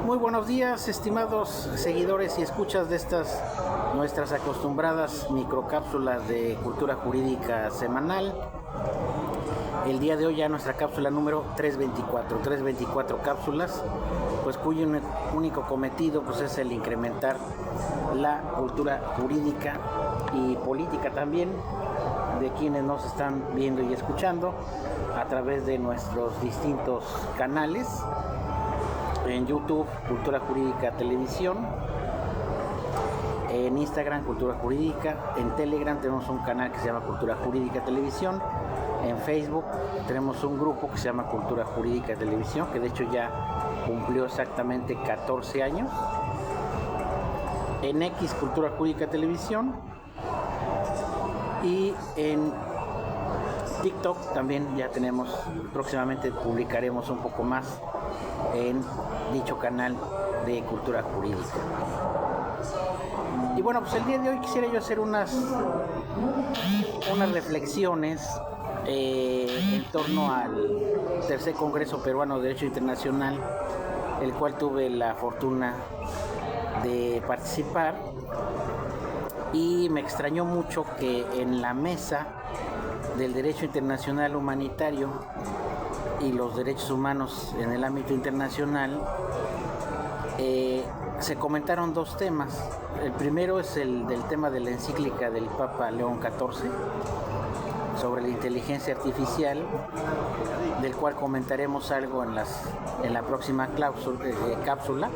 Muy buenos días, estimados seguidores y escuchas de estas nuestras acostumbradas microcápsulas de cultura jurídica semanal. El día de hoy ya nuestra cápsula número 324 cápsulas, pues cuyo único cometido pues es el incrementar la cultura jurídica y política también de quienes nos están viendo y escuchando a través de nuestros distintos canales. En YouTube, Cultura Jurídica Televisión, en Instagram, Cultura Jurídica, en Telegram tenemos un canal que se llama Cultura Jurídica Televisión, en Facebook tenemos un grupo que se llama Cultura Jurídica Televisión, que de hecho ya cumplió exactamente 14 años, en X, Cultura Jurídica Televisión, y en TikTok también ya tenemos, próximamente publicaremos un poco más en dicho canal de cultura jurídica. Y bueno, pues el día de hoy quisiera yo hacer unas reflexiones en torno al tercer Congreso Peruano de Derecho Internacional, el cual tuve la fortuna de participar, y me extrañó mucho que en la mesa del derecho internacional humanitario y los derechos humanos en el ámbito internacional se comentaron dos temas. El primero es el del tema de la encíclica del Papa León XIV sobre la inteligencia artificial, del cual comentaremos algo en la próxima cápsula,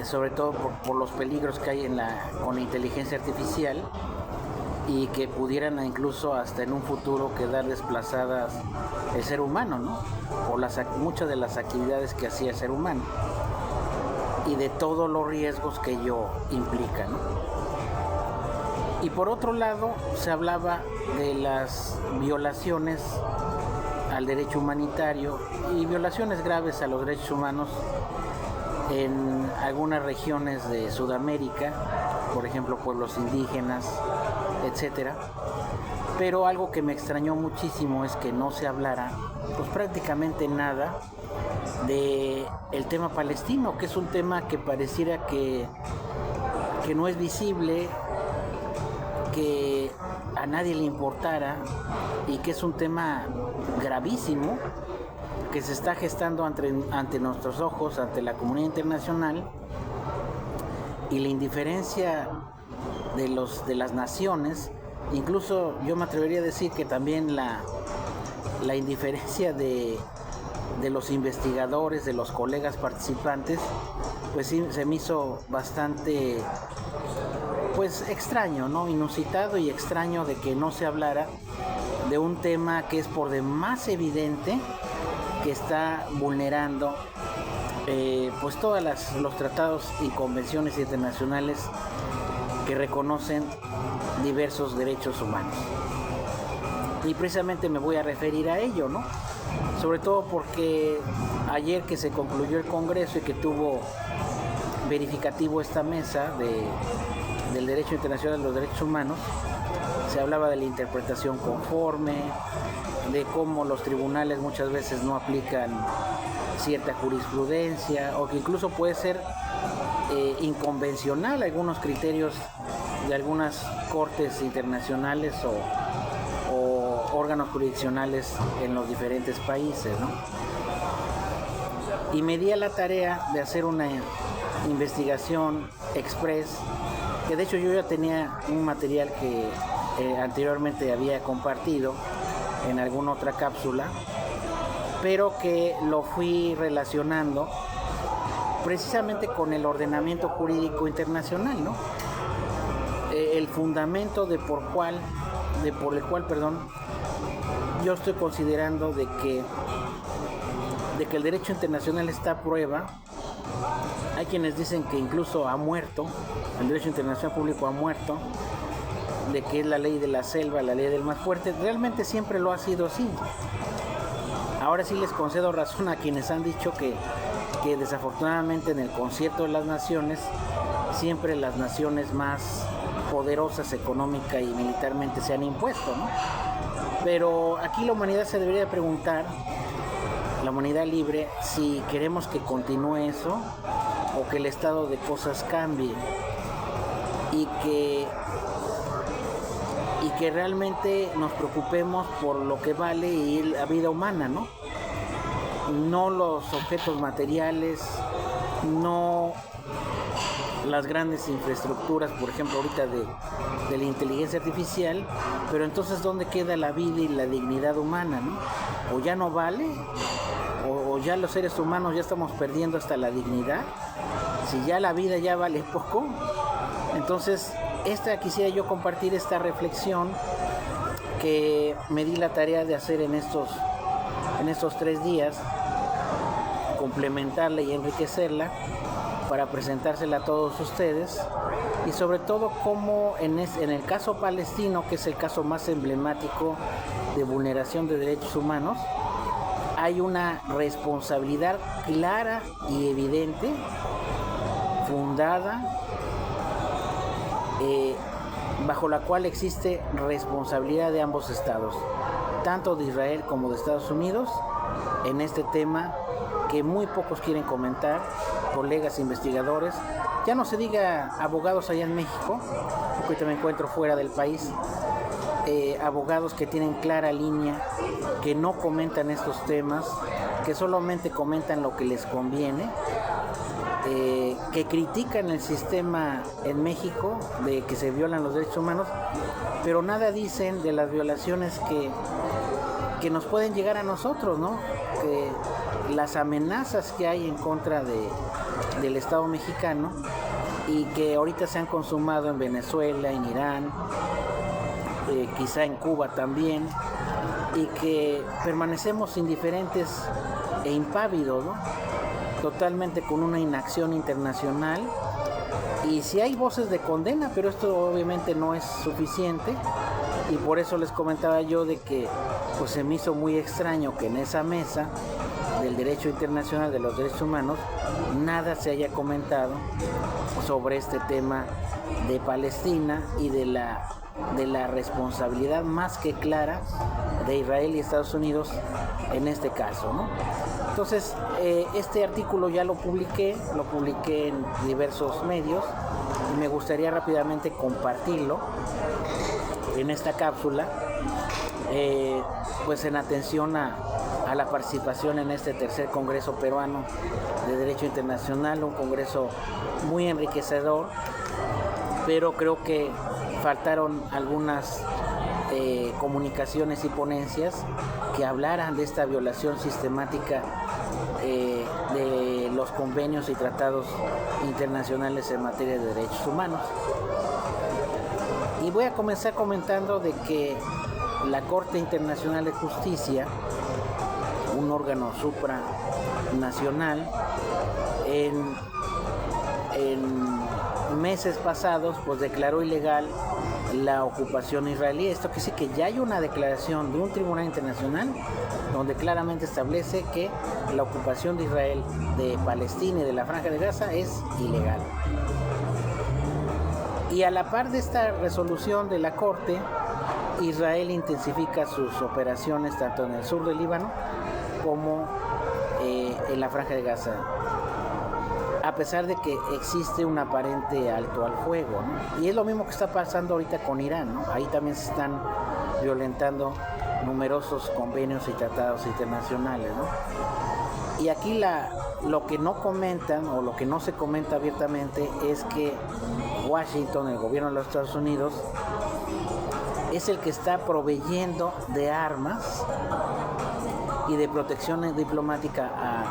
sobre todo por los peligros que hay con la inteligencia artificial, y que pudieran incluso hasta en un futuro quedar desplazadas el ser humano, ¿no? Por muchas de las actividades que hacía el ser humano y de todos los riesgos que ello implica, ¿no? Y por otro lado se hablaba de las violaciones al derecho humanitario y violaciones graves a los derechos humanos en algunas regiones de Sudamérica, por ejemplo pueblos indígenas, etcétera. Pero algo que me extrañó muchísimo es que no se hablara pues prácticamente nada de el tema palestino, que es un tema que pareciera que no es visible, que a nadie le importara, y que es un tema gravísimo que se está gestando ante nuestros ojos, ante la comunidad internacional, y la indiferencia de las naciones, incluso yo me atrevería a decir que también la indiferencia de los investigadores, de los colegas participantes, pues sí se me hizo bastante pues extraño, ¿no? Inusitado y extraño de que no se hablara de un tema que es por demás evidente que está vulnerando pues todos los tratados y convenciones internacionales que reconocen diversos derechos humanos. Y precisamente me voy a referir a ello, ¿no? Sobre todo porque ayer que se concluyó el Congreso y que tuvo verificativo esta mesa del derecho internacional de los derechos humanos, se hablaba de la interpretación conforme, de cómo los tribunales muchas veces no aplican cierta jurisprudencia, o que incluso puede ser inconvencional algunos criterios de algunas cortes internacionales o órganos jurisdiccionales en los diferentes países, ¿no? Y me di a la tarea de hacer una investigación express, que de hecho yo ya tenía un material que anteriormente había compartido en alguna otra cápsula, pero que lo fui relacionando precisamente con el ordenamiento jurídico internacional, ¿no? El fundamento por el cual yo estoy considerando de que el derecho internacional está a prueba. Hay quienes dicen que incluso ha muerto, el derecho internacional público ha muerto, de que es la ley de la selva, la ley del más fuerte. Realmente siempre lo ha sido así. Ahora sí les concedo razón a quienes han dicho que desafortunadamente en el concierto de las naciones, siempre las naciones más poderosas económica y militarmente se han impuesto, ¿no? Pero aquí la humanidad se debería preguntar la humanidad libre, si queremos que continúe eso o que el estado de cosas cambie y que realmente nos preocupemos por lo que vale y la vida humana, ¿no? No los objetos materiales, no las grandes infraestructuras, por ejemplo ahorita de la inteligencia artificial, pero entonces ¿dónde queda la vida y la dignidad humana, ¿no? O ya no vale, o ya los seres humanos ya estamos perdiendo hasta la dignidad, si ya la vida ya vale poco. Entonces quisiera yo compartir esta reflexión que me di la tarea de hacer en estos 3 días, complementarla y enriquecerla para presentársela a todos ustedes, y sobre todo cómo en el caso palestino, que es el caso más emblemático de vulneración de derechos humanos, hay una responsabilidad clara y evidente, fundada, bajo la cual existe responsabilidad de ambos estados, tanto de Israel como de Estados Unidos, en este tema que muy pocos quieren comentar, colegas investigadores, ya no se diga abogados allá en México, porque ahorita me encuentro fuera del país, abogados que tienen clara línea, que no comentan estos temas, que solamente comentan lo que les conviene, que critican el sistema en México de que se violan los derechos humanos, pero nada dicen de las violaciones que nos pueden llegar a nosotros, ¿no? Que las amenazas que hay en contra del Estado mexicano y que ahorita se han consumado en Venezuela, en Irán, quizá en Cuba también, y que permanecemos indiferentes e impávidos, ¿no? Totalmente con una inacción internacional. Y sí hay voces de condena, pero esto obviamente no es suficiente, y por eso les comentaba yo de que pues se me hizo muy extraño que en esa mesa del derecho internacional de los derechos humanos nada se haya comentado sobre este tema de Palestina y de la responsabilidad más que clara de Israel y Estados Unidos en este caso, ¿no? Entonces, este artículo ya lo publiqué en diversos medios, y me gustaría rápidamente compartirlo en esta cápsula, pues en atención a la participación en este tercer Congreso Peruano de Derecho Internacional, un congreso muy enriquecedor, pero creo que faltaron algunas comunicaciones y ponencias que hablaran de esta violación sistemática de los convenios y tratados internacionales en materia de derechos humanos. Y voy a comenzar comentando de que la Corte Internacional de Justicia, un órgano supranacional, en meses pasados pues declaró ilegal la ocupación israelí. Esto quiere decir que ya hay una declaración de un tribunal internacional donde claramente establece que la ocupación de Israel de Palestina y de la Franja de Gaza es ilegal. Y a la par de esta resolución de la Corte, Israel intensifica sus operaciones tanto en el sur del Líbano como en la Franja de Gaza, a pesar de que existe un aparente alto al fuego, ¿no? Y es lo mismo que está pasando ahorita con Irán, ¿no? Ahí también se están violentando numerosos convenios y tratados internacionales, ¿no? Y aquí lo que no comentan o lo que no se comenta abiertamente es que Washington, el gobierno de los Estados Unidos, es el que está proveyendo de armas y de protección diplomática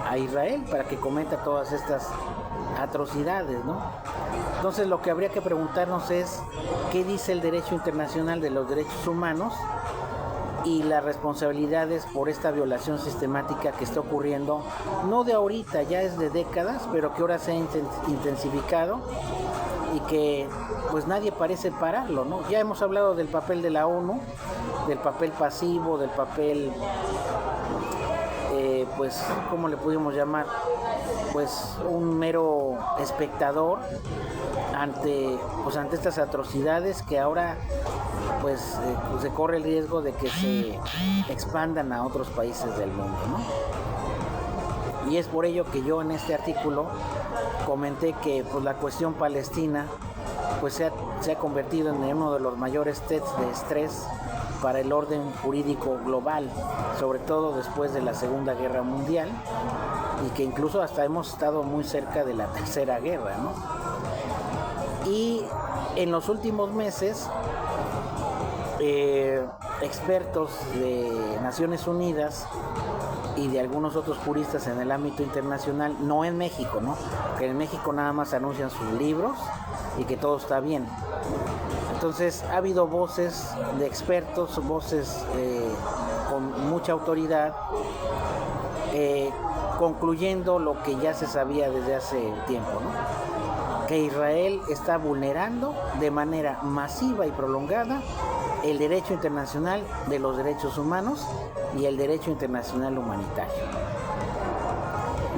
a Israel para que cometa todas estas atrocidades, ¿no? Entonces lo que habría que preguntarnos es qué dice el derecho internacional de los derechos humanos y las responsabilidades por esta violación sistemática que está ocurriendo, no de ahorita, ya es de décadas, pero que ahora se ha intensificado y que pues nadie parece pararlo, ¿no? Ya hemos hablado del papel de la ONU, del papel pasivo, del papel, pues, ¿cómo le pudimos llamar? Pues un mero espectador ante estas atrocidades que ahora pues se corre el riesgo de que se expandan a otros países del mundo, ¿no? Y es por ello que yo en este artículo comenté que pues, la cuestión palestina pues, se ha convertido en uno de los mayores tests de estrés para el orden jurídico global, sobre todo después de la Segunda Guerra Mundial, y que incluso hasta hemos estado muy cerca de la Tercera Guerra, ¿no? Y en los últimos meses, expertos de Naciones Unidas y de algunos otros juristas en el ámbito internacional, no en México, ¿no? Que en México nada más anuncian sus libros y que todo está bien. Entonces ha habido voces de expertos, voces con mucha autoridad, concluyendo lo que ya se sabía desde hace tiempo, ¿no? Que Israel está vulnerando de manera masiva y prolongada el derecho internacional de los derechos humanos y el derecho internacional humanitario.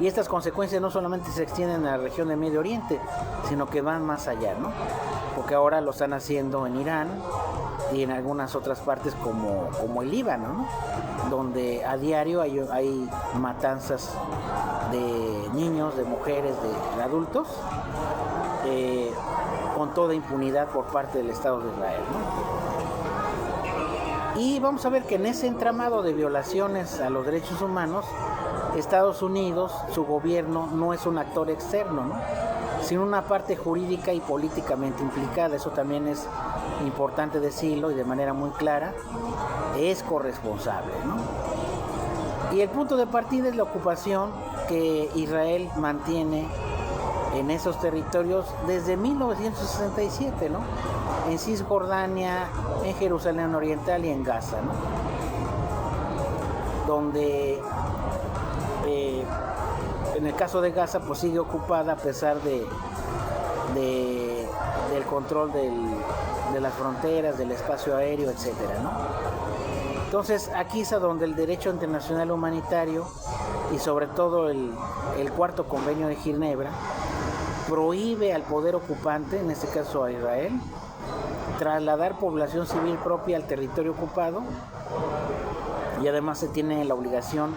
Y estas consecuencias no solamente se extienden a la región del Medio Oriente, sino que van más allá, ¿no? Porque ahora lo están haciendo en Irán y en algunas otras partes como el Líbano, ¿no? Donde a diario hay matanzas de niños, de mujeres, de adultos, con toda impunidad por parte del Estado de Israel, ¿no? Y vamos a ver que en ese entramado de violaciones a los derechos humanos, Estados Unidos, su gobierno, no es un actor externo, ¿no? Sino una parte jurídica y políticamente implicada. Eso también es importante decirlo y de manera muy clara, es corresponsable, ¿no? Y el punto de partida es la ocupación que Israel mantiene en esos territorios desde 1967, ¿no? En Cisjordania, en Jerusalén Oriental y en Gaza, ¿no? Donde en el caso de Gaza pues sigue ocupada a pesar del control de las fronteras, del espacio aéreo, etcétera, ¿no? Entonces aquí es a donde el derecho internacional humanitario y sobre todo el cuarto convenio de Ginebra prohíbe al poder ocupante, en este caso a Israel, trasladar población civil propia al territorio ocupado, y además se tiene la obligación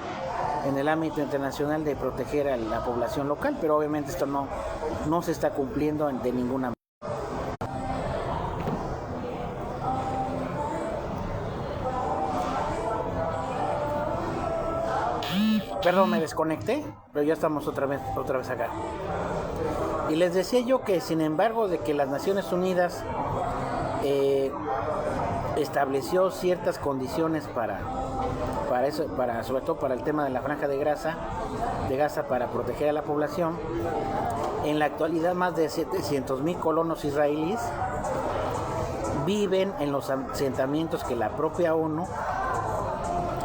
en el ámbito internacional de proteger a la población local, pero obviamente esto no se está cumpliendo de ninguna manera. Perdón, me desconecté, pero ya estamos otra vez acá. Y les decía yo que sin embargo de que las Naciones Unidas estableció ciertas condiciones para eso, sobre todo para el tema de la franja de Gaza para proteger a la población, en la actualidad más de 700,000 colonos israelíes viven en los asentamientos que la propia ONU,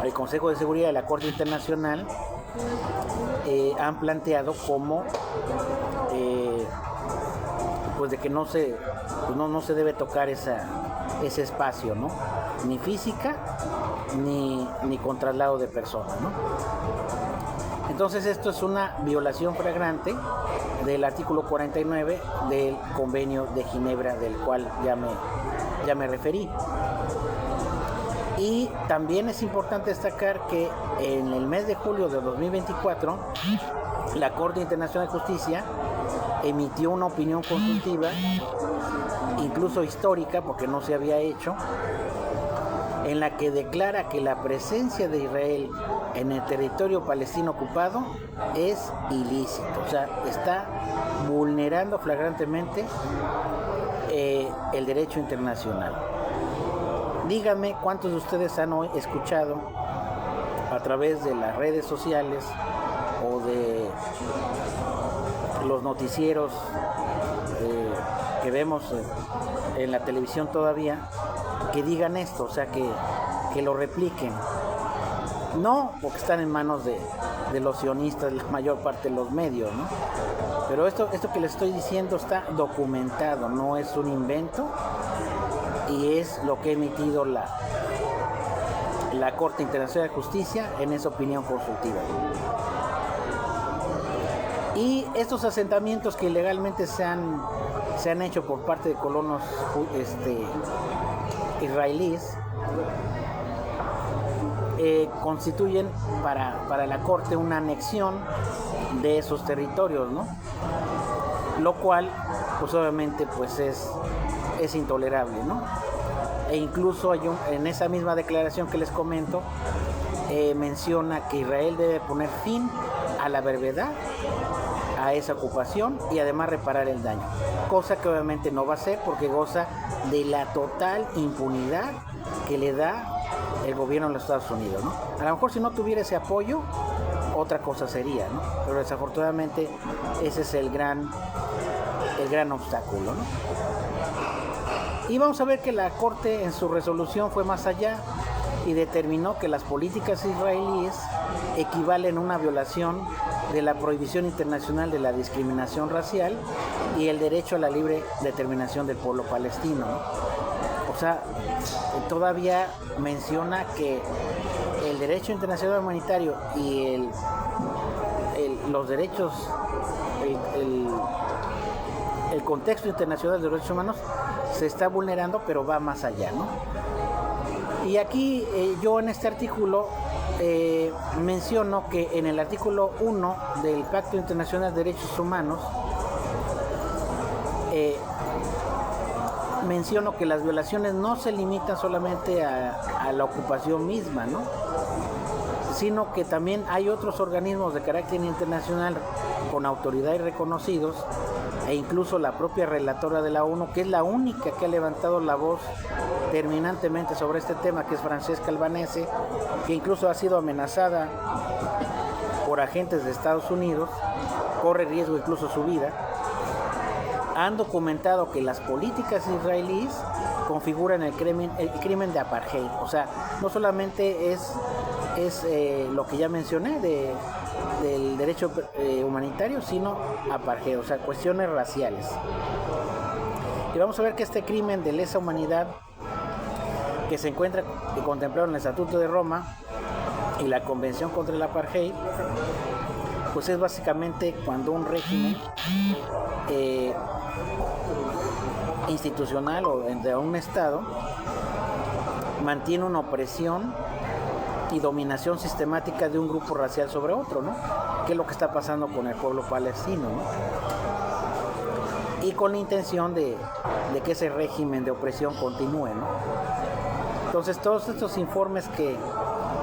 el Consejo de Seguridad de la Corte Internacional han planteado como pues de que no se debe tocar ese espacio, ¿no? Ni física ni con traslado de personas, ¿no? Entonces esto es una violación flagrante del artículo 49 del Convenio de Ginebra, del cual ya me referí. Y también es importante destacar que en el mes de julio de 2024 la Corte Internacional de Justicia emitió una opinión consultiva, incluso histórica porque no se había hecho, en la que declara que la presencia de Israel en el territorio palestino ocupado es ilícito, o sea, está vulnerando flagrantemente el derecho internacional. Díganme cuántos de ustedes han escuchado a través de las redes sociales o de los noticieros que vemos en la televisión todavía, que digan esto, o sea, que lo repliquen. No porque están en manos de los sionistas, la mayor parte de los medios, ¿no? Pero esto que les estoy diciendo está documentado, no es un invento, y es lo que ha emitido la Corte Internacional de Justicia en esa opinión consultiva. Y estos asentamientos que ilegalmente se han hecho por parte de colonos israelíes constituyen para la Corte una anexión de esos territorios, ¿no? Lo cual, pues obviamente, pues es intolerable, ¿no? E incluso en esa misma declaración que les comento, menciona que Israel debe poner fin a la brevedad a esa ocupación y además reparar el daño, cosa que obviamente no va a hacer porque goza de la total impunidad que le da el gobierno de los Estados Unidos, ¿no? A lo mejor si no tuviera ese apoyo, otra cosa sería, ¿no? Pero desafortunadamente ese es el gran obstáculo, ¿no? Y vamos a ver que la Corte en su resolución fue más allá y determinó que las políticas israelíes equivalen a una violación de la prohibición internacional de la discriminación racial y el derecho a la libre determinación del pueblo palestino, ¿no? O sea, todavía menciona que el derecho internacional humanitario y los derechos, el contexto internacional de los derechos humanos se está vulnerando, pero va más allá, ¿no? Y aquí yo en este artículo menciono que en el artículo 1 del Pacto Internacional de Derechos Humanos menciono que las violaciones no se limitan solamente a la ocupación misma, ¿no? Sino que también hay otros organismos de carácter internacional con autoridad y reconocidos, e incluso la propia relatora de la ONU, que es la única que ha levantado la voz terminantemente sobre este tema, que es Francesca Albanese, que incluso ha sido amenazada por agentes de Estados Unidos, corre riesgo incluso su vida. Han documentado que las políticas israelíes configuran el crimen de apartheid. O sea, no solamente es lo que ya mencioné del derecho humanitario, sino apartheid, o sea, cuestiones raciales. Y vamos a ver que este crimen de lesa humanidad, que se encuentra contemplado en el Estatuto de Roma y la Convención contra el Apartheid, pues es básicamente cuando un régimen institucional o de un Estado mantiene una opresión y dominación sistemática de un grupo racial sobre otro, ¿no? Que es lo que está pasando con el pueblo palestino, ¿no? Y con la intención de que ese régimen de opresión continúe, ¿no? Entonces, todos estos informes que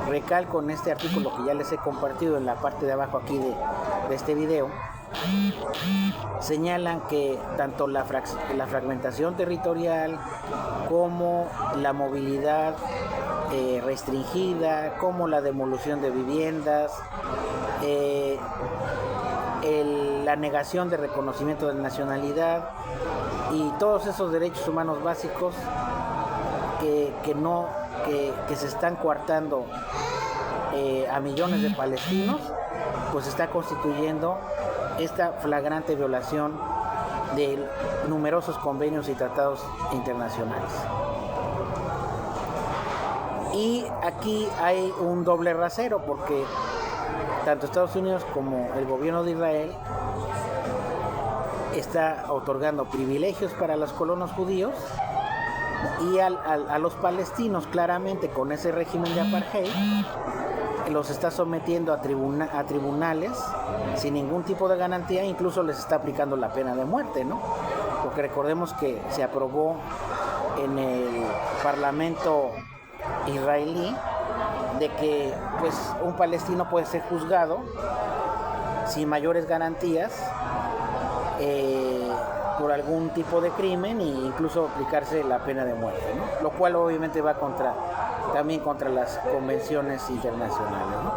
recalco en este artículo que ya les he compartido en la parte de abajo aquí de este video, señalan que tanto la fragmentación territorial como la movilidad restringida, como la demolición de viviendas, la negación de reconocimiento de nacionalidad y todos esos derechos humanos básicos que se están coartando a millones de palestinos, pues está constituyendo esta flagrante violación de numerosos convenios y tratados internacionales. Y aquí hay un doble rasero, porque tanto Estados Unidos como el gobierno de Israel está otorgando privilegios para los colonos judíos y a los palestinos, claramente con ese régimen de apartheid, los está sometiendo a tribunales sin ningún tipo de garantía, incluso les está aplicando la pena de muerte, ¿no? Porque recordemos que se aprobó en el Parlamento israelí de que pues un palestino puede ser juzgado sin mayores garantías por algún tipo de crimen e incluso aplicarse la pena de muerte, ¿no? Lo cual obviamente va también contra las convenciones internacionales, ¿no?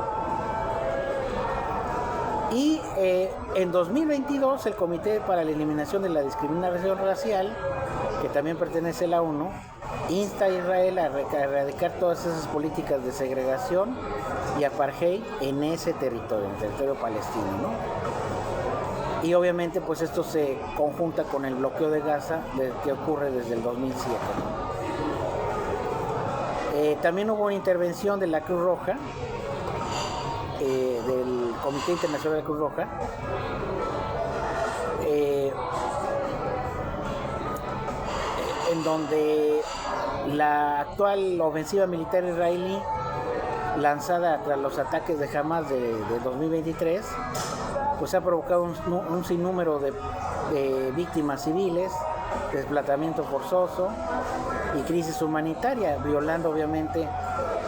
Y en 2022 el Comité para la Eliminación de la Discriminación Racial, que también pertenece a la ONU, insta a Israel a erradicar todas esas políticas de segregación y apartheid en ese territorio, en el territorio palestino, ¿no? Y obviamente pues esto se conjunta con el bloqueo de Gaza que ocurre desde el 2007, ¿no? También hubo una intervención de la Cruz Roja, del Comité Internacional de la Cruz Roja, en donde la actual ofensiva militar israelí lanzada tras los ataques de Hamas de 2023, pues ha provocado un sinnúmero de víctimas civiles, desplazamiento forzoso y crisis humanitaria, violando obviamente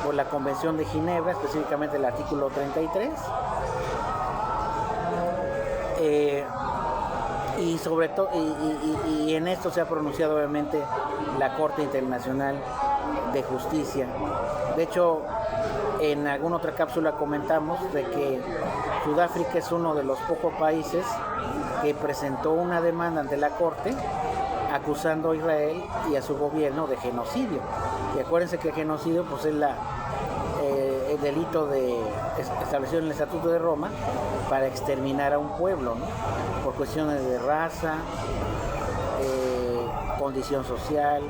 por la Convención de Ginebra, específicamente el artículo 33. Y sobre todo y en esto se ha pronunciado obviamente la Corte Internacional de Justicia. De hecho, en alguna otra cápsula comentamos de que Sudáfrica es uno de los pocos países que presentó una demanda ante la Corte acusando a Israel y a su gobierno de genocidio. Y acuérdense que el genocidio pues es el delito establecido en el Estatuto de Roma para exterminar a un pueblo, ¿no? Por cuestiones de raza, condición social,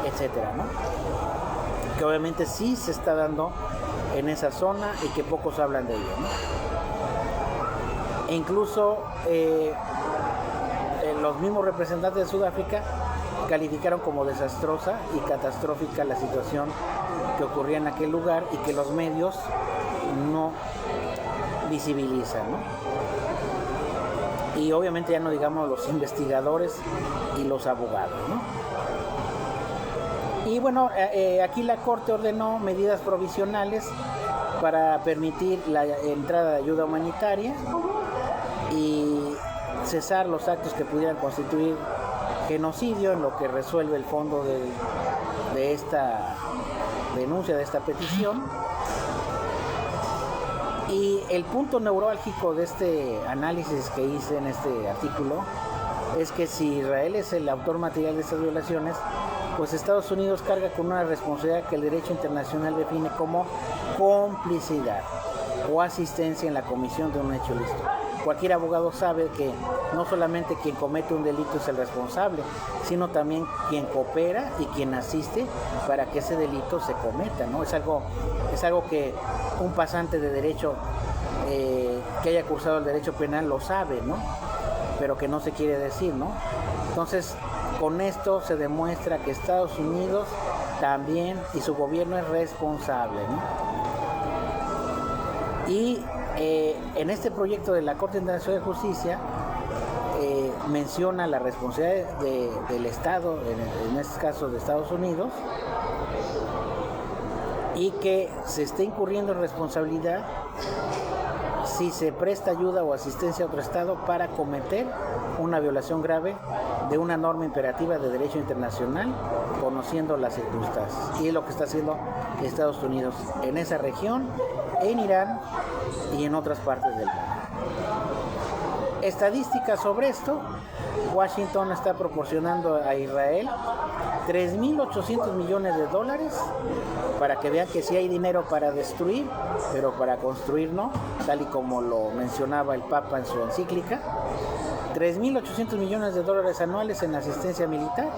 etcétera, ¿no? Que obviamente sí se está dando en esa zona y que pocos hablan de ello, ¿no? E incluso los mismos representantes de Sudáfrica calificaron como desastrosa y catastrófica la situación que ocurría en aquel lugar y que los medios no visibilizan, ¿no? Y obviamente ya no digamos los investigadores y los abogados, ¿no? Y bueno, aquí la Corte ordenó medidas provisionales para permitir la entrada de ayuda humanitaria y cesar los actos que pudieran constituir genocidio, en lo que resuelve el fondo de esta denuncia, de esta petición. Y el punto neurálgico de este análisis que hice en este artículo es que si Israel es el autor material de estas violaciones, pues Estados Unidos carga con una responsabilidad que el derecho internacional define como complicidad o asistencia en la comisión de un hecho ilícito. Cualquier abogado sabe que no solamente quien comete un delito es el responsable, sino también quien coopera y quien asiste para que ese delito se cometa, ¿no? Es algo que un pasante de derecho que haya cursado el derecho penal lo sabe, ¿no? Pero que no se quiere decir, ¿no? Entonces, con esto se demuestra que Estados Unidos también y su gobierno es responsable, ¿no? Y en este proyecto de la Corte Internacional de Justicia menciona la responsabilidad del Estado, en este caso de Estados Unidos, y que se esté incurriendo en responsabilidad si se presta ayuda o asistencia a otro Estado para cometer una violación grave de una norma imperativa de derecho internacional, conociendo las circunstancias. Y es lo que está haciendo Estados Unidos en esa región, en Irán y en otras partes del mundo. Estadísticas sobre esto: Washington está proporcionando a Israel $3.800 millones para que vean que sí hay dinero para destruir, pero para construir no, tal y como lo mencionaba el Papa en su encíclica. $3.800 millones anuales en asistencia militar,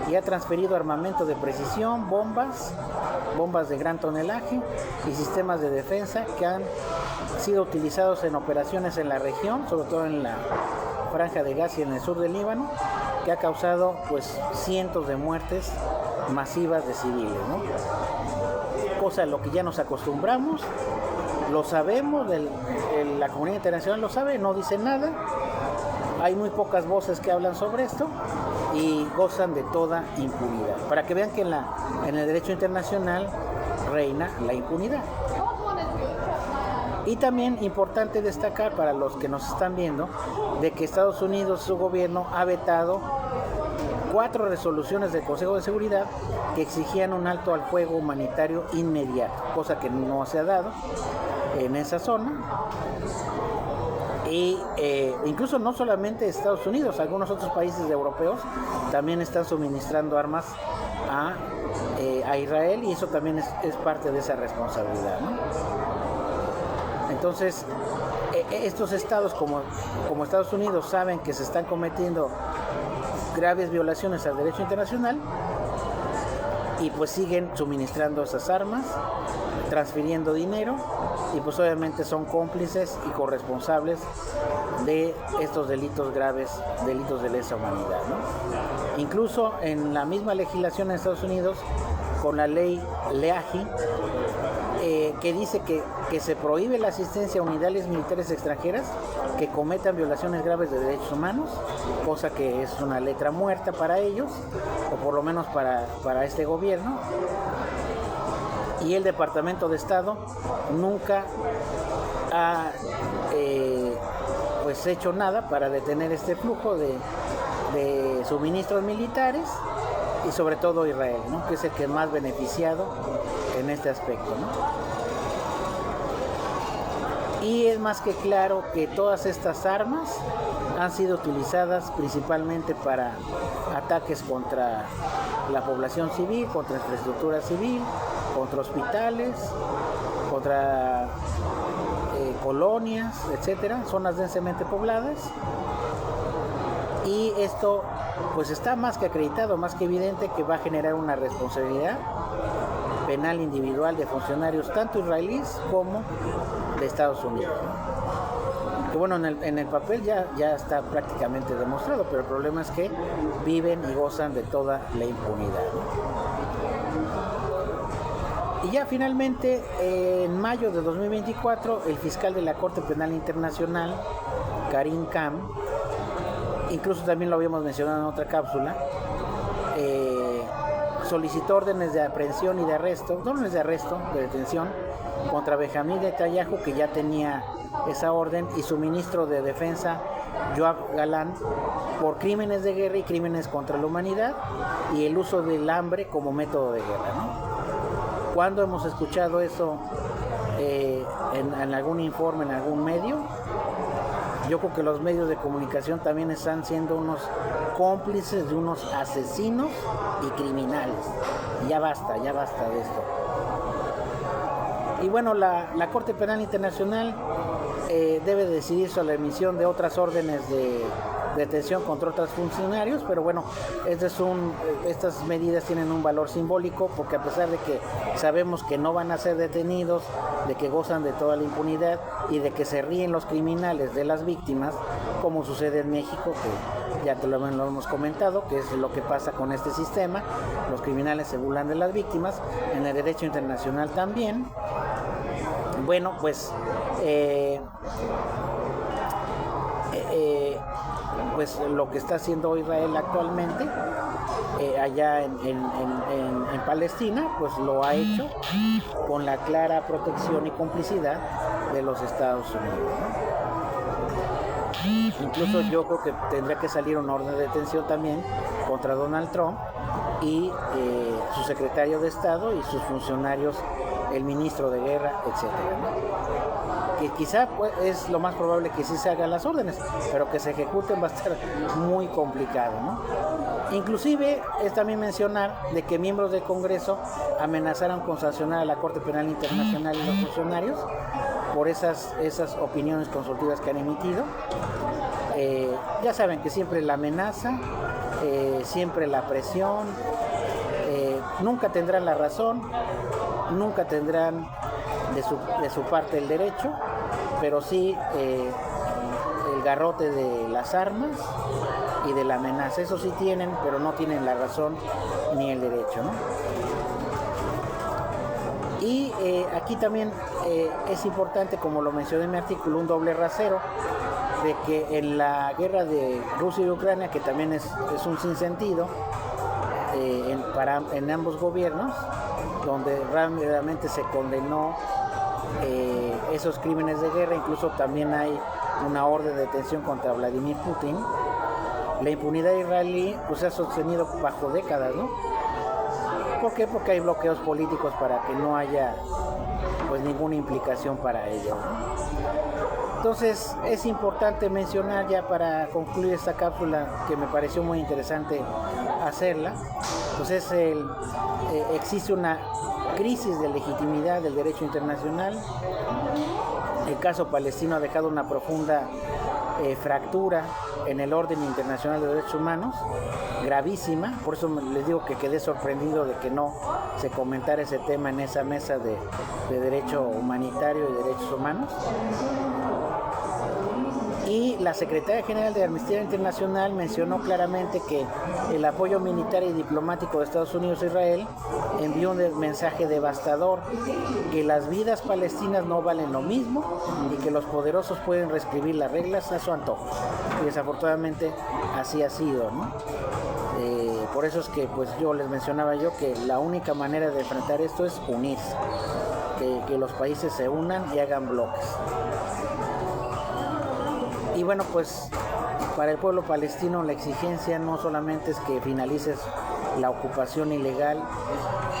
y ha transferido armamento de precisión, bombas de gran tonelaje y sistemas de defensa que han sido utilizados en operaciones en la región, sobre todo en la Franja de Gaza y en el sur del Líbano, que ha causado pues cientos de muertes masivas de civiles, ¿no? Cosa a lo que ya nos acostumbramos, lo sabemos, la comunidad internacional lo sabe, no dice nada, hay muy pocas voces que hablan sobre esto y gozan de toda impunidad, para que vean que en el derecho internacional reina la impunidad. Y también importante destacar para los que nos están viendo de que Estados Unidos, su gobierno, ha vetado 4 resoluciones del Consejo de Seguridad que exigían un alto al fuego humanitario inmediato, cosa que no se ha dado en esa zona. Y incluso no solamente Estados Unidos, algunos otros países europeos también están suministrando armas a Israel, y eso también es parte de esa responsabilidad, ¿no? Entonces, estos estados como Estados Unidos saben que se están cometiendo graves violaciones al derecho internacional y pues siguen suministrando esas armas, transfiriendo dinero, y pues obviamente son cómplices y corresponsables de estos delitos graves, delitos de lesa humanidad, ¿no? Incluso en la misma legislación en Estados Unidos, con la ley Leahy, que dice que se prohíbe la asistencia a unidades militares extranjeras que cometan violaciones graves de derechos humanos, cosa que es una letra muerta para ellos, o por lo menos para este gobierno. Y el Departamento de Estado nunca ha pues hecho nada para detener este flujo de suministros militares, y sobre todo Israel, ¿no?, que es el que más beneficiado en este aspecto, ¿no? Y es más que claro que todas estas armas han sido utilizadas principalmente para ataques contra la población civil, contra infraestructura civil, contra hospitales, contra colonias, etcétera, zonas densamente pobladas. Y esto pues está más que acreditado, más que evidente que va a generar una responsabilidad penal individual de funcionarios tanto israelíes como de Estados Unidos. Que bueno, en el papel ya está prácticamente demostrado, pero el problema es que viven y gozan de toda la impunidad. Y ya finalmente, en mayo de 2024, el fiscal de la Corte Penal Internacional, Karim Khan, incluso también lo habíamos mencionado en otra cápsula, solicitó órdenes de aprehensión y de arresto, no órdenes de arresto, de detención, contra Benjamín Netanyahu, que ya tenía esa orden, y su ministro de Defensa, Yoav Gallant, por crímenes de guerra y crímenes contra la humanidad y el uso del hambre como método de guerra, ¿no? ¿Cuándo hemos escuchado eso en algún informe, en algún medio? Yo creo que los medios de comunicación también están siendo unos cómplices de unos asesinos y criminales. Ya basta de esto. Y bueno, la Corte Penal Internacional debe decidir sobre la emisión de otras órdenes de detención contra otros funcionarios, pero bueno, estas medidas tienen un valor simbólico, porque a pesar de que sabemos que no van a ser detenidos, de que gozan de toda la impunidad y de que se ríen los criminales de las víctimas, como sucede en México, que ya lo hemos comentado, que es lo que pasa con este sistema. Los criminales se burlan de las víctimas, en el derecho internacional también. Bueno, pues pues lo que está haciendo Israel actualmente allá en Palestina, pues lo ha hecho con la clara protección y complicidad de los Estados Unidos, ¿no? Incluso yo creo que tendría que salir una orden de detención también contra Donald Trump y su secretario de Estado y sus funcionarios, el ministro de Guerra, etcétera, ¿no? Que quizá pues, es lo más probable que sí se hagan las órdenes, pero que se ejecuten va a estar muy complicado, ¿no? Inclusive es también mencionar de que miembros del Congreso amenazaron con sancionar a la Corte Penal Internacional y los funcionarios por esas opiniones consultivas que han emitido. Ya saben que siempre la amenaza, siempre la presión, nunca tendrán la razón, nunca tendrán de su parte el derecho, pero sí el garrote de las armas y de la amenaza. Eso sí tienen, pero no tienen la razón ni el derecho, ¿no? Y aquí también es importante, como lo mencioné en mi artículo, un doble rasero, de que en la guerra de Rusia y Ucrania, que también es un sinsentido en ambos gobiernos, donde realmente se condenó esos crímenes de guerra. Incluso también hay una orden de detención contra Vladimir Putin. La impunidad israelí pues se ha sostenido bajo décadas, ¿no? ¿Por qué? Porque hay bloqueos políticos para que no haya pues ninguna implicación para ello, ¿no? Entonces es importante mencionar, ya para concluir esta cápsula, que me pareció muy interesante hacerla, pues existe una crisis de legitimidad del derecho internacional. El caso palestino ha dejado una profunda fractura en el orden internacional de derechos humanos, gravísima. Por eso les digo que quedé sorprendido de que no se comentara ese tema en esa mesa de derecho humanitario y derechos humanos. Y la Secretaria General de Amnistía Internacional mencionó claramente que el apoyo militar y diplomático de Estados Unidos a Israel envió un mensaje devastador, que las vidas palestinas no valen lo mismo y que los poderosos pueden reescribir las reglas a su antojo. Y desafortunadamente así ha sido, ¿no? Por eso es que pues yo les mencionaba que la única manera de enfrentar esto es unirse, que los países se unan y hagan bloques. Y bueno, pues para el pueblo palestino la exigencia no solamente es que finalices la ocupación ilegal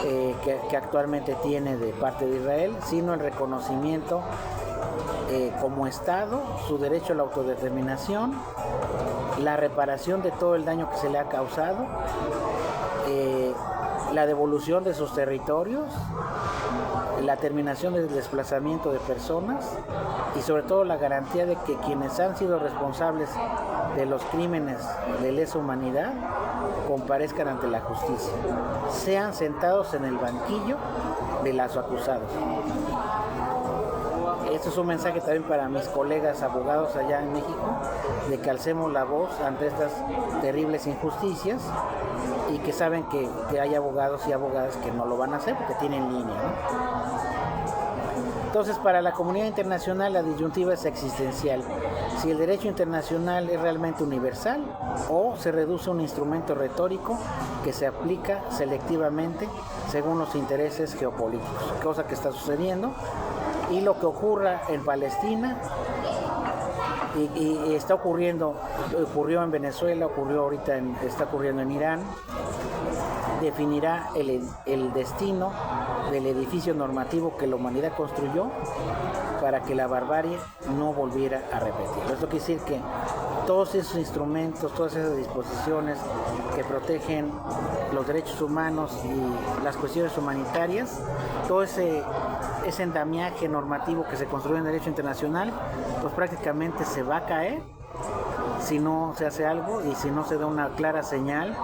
que actualmente tiene de parte de Israel, sino el reconocimiento como Estado, su derecho a la autodeterminación, la reparación de todo el daño que se le ha causado, la devolución de sus territorios, la terminación del desplazamiento de personas y sobre todo la garantía de que quienes han sido responsables de los crímenes de lesa humanidad comparezcan ante la justicia, sean sentados en el banquillo de los acusados. Esto es un mensaje también para mis colegas abogados allá en México, de que alcemos la voz ante estas terribles injusticias y que saben que hay abogados y abogadas que no lo van a hacer porque tienen línea, ¿no? Entonces, para la comunidad internacional la disyuntiva es existencial: si el derecho internacional es realmente universal o se reduce a un instrumento retórico que se aplica selectivamente según los intereses geopolíticos, cosa que está sucediendo. Y lo que ocurra en Palestina y está ocurrió en Venezuela, está ocurriendo en Irán, definirá el destino del edificio normativo que la humanidad construyó para que la barbarie no volviera a repetir. Esto quiere decir que todos esos instrumentos, todas esas disposiciones que protegen los derechos humanos y las cuestiones humanitarias, todo ese andamiaje normativo que se construyó en derecho internacional, pues prácticamente se va a caer si no se hace algo y si no se da una clara señal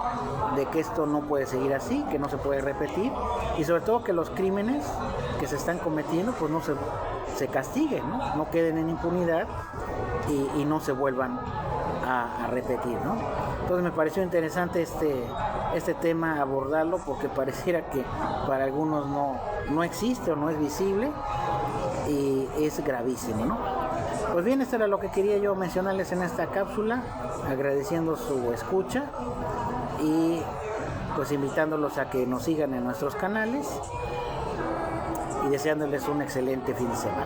de que esto no puede seguir así, que no se puede repetir, y sobre todo que los crímenes que se están cometiendo pues no se castiguen, no queden en impunidad y no se vuelvan a repetir, ¿no? Entonces me pareció interesante este tema abordarlo, porque pareciera que para algunos no existe o no es visible y es gravísimo, ¿no? Pues bien, esto era lo que quería yo mencionarles en esta cápsula, agradeciendo su escucha y pues invitándolos a que nos sigan en nuestros canales y deseándoles un excelente fin de semana.